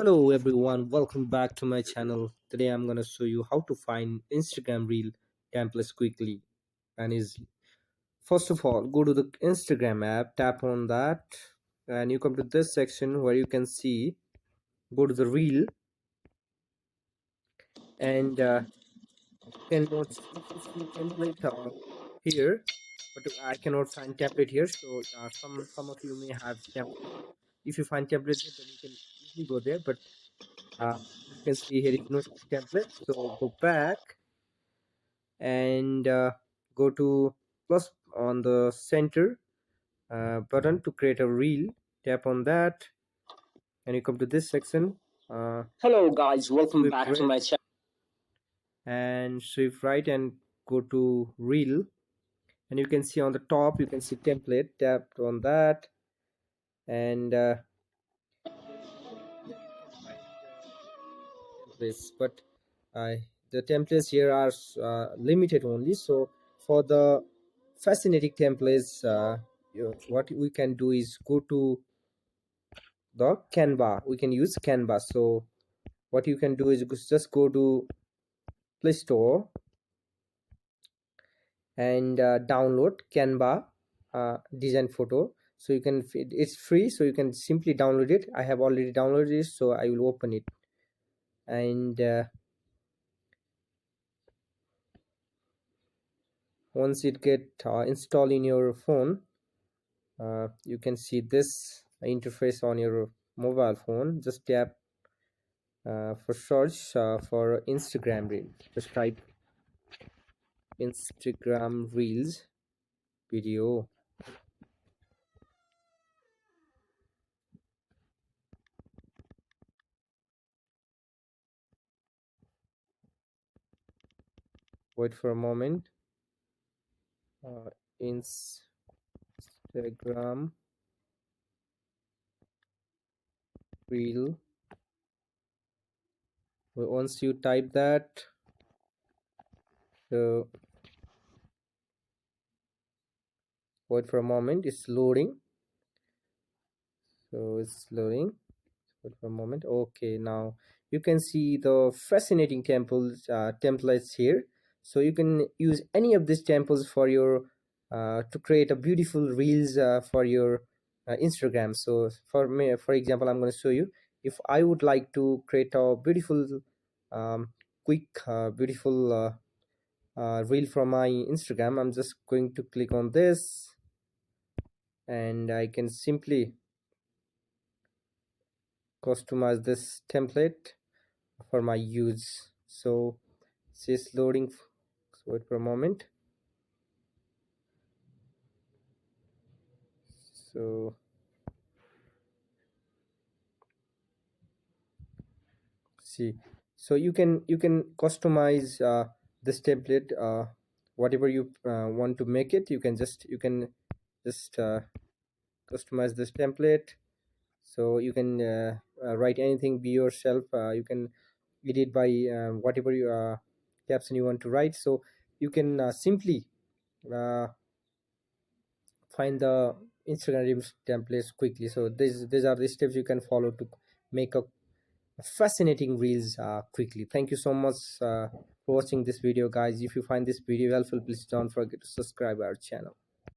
Hello everyone, welcome back to my channel. Today I'm gonna show you how to find Instagram reel templates quickly and easily. First of all, go to the Instagram app, tap on that, and you come to this section where you can see, go to the reel and cannot see template here, but I cannot find template here. So some of you may have template. If you find template here, then you can easily go there, but you can see here is no template. So go back and go to plus on the center button to create a reel. Tap on that and you come to this section. Hello guys, welcome Swipe back to right my channel. and swipe right and go to reel, and you can see on the top you can see template. Tap on that and templates, but the templates here are limited only. So for the fascinating templates, what we can do is go to the Canva. We can use Canva. So what you can do is just go to Play Store and download Canva design photo. So you can, it's free, so you can simply download it. I have already downloaded it, so I will open it. And once it get installed in your phone, you can see this interface on your mobile phone. Just tap for search for Instagram reel. Just type Instagram reels video. Wait for a moment. Instagram reel. Once you type that, so wait for a moment, it's loading. So it's loading. Wait for a moment. Okay, now you can see the fascinating templates here. So you can use any of these temples for your to create a beautiful reels for your Instagram. So for me, for example, I'm going to show you. If I would like to create a beautiful quick beautiful reel from my Instagram, I'm just going to click on this and I can simply customize this template for my use. So it's loading. So wait for a moment. So see, so you can customize this template whatever you want to make it. You can just customize this template. So you can write anything be yourself. You can edit by whatever you caption you want to write. So you can simply uh, find the Instagram Reels templates quickly. So these are the steps you can follow to make a fascinating reels quickly. Thank you so much for watching this video, guys. If you find this video helpful, please don't forget to subscribe our channel.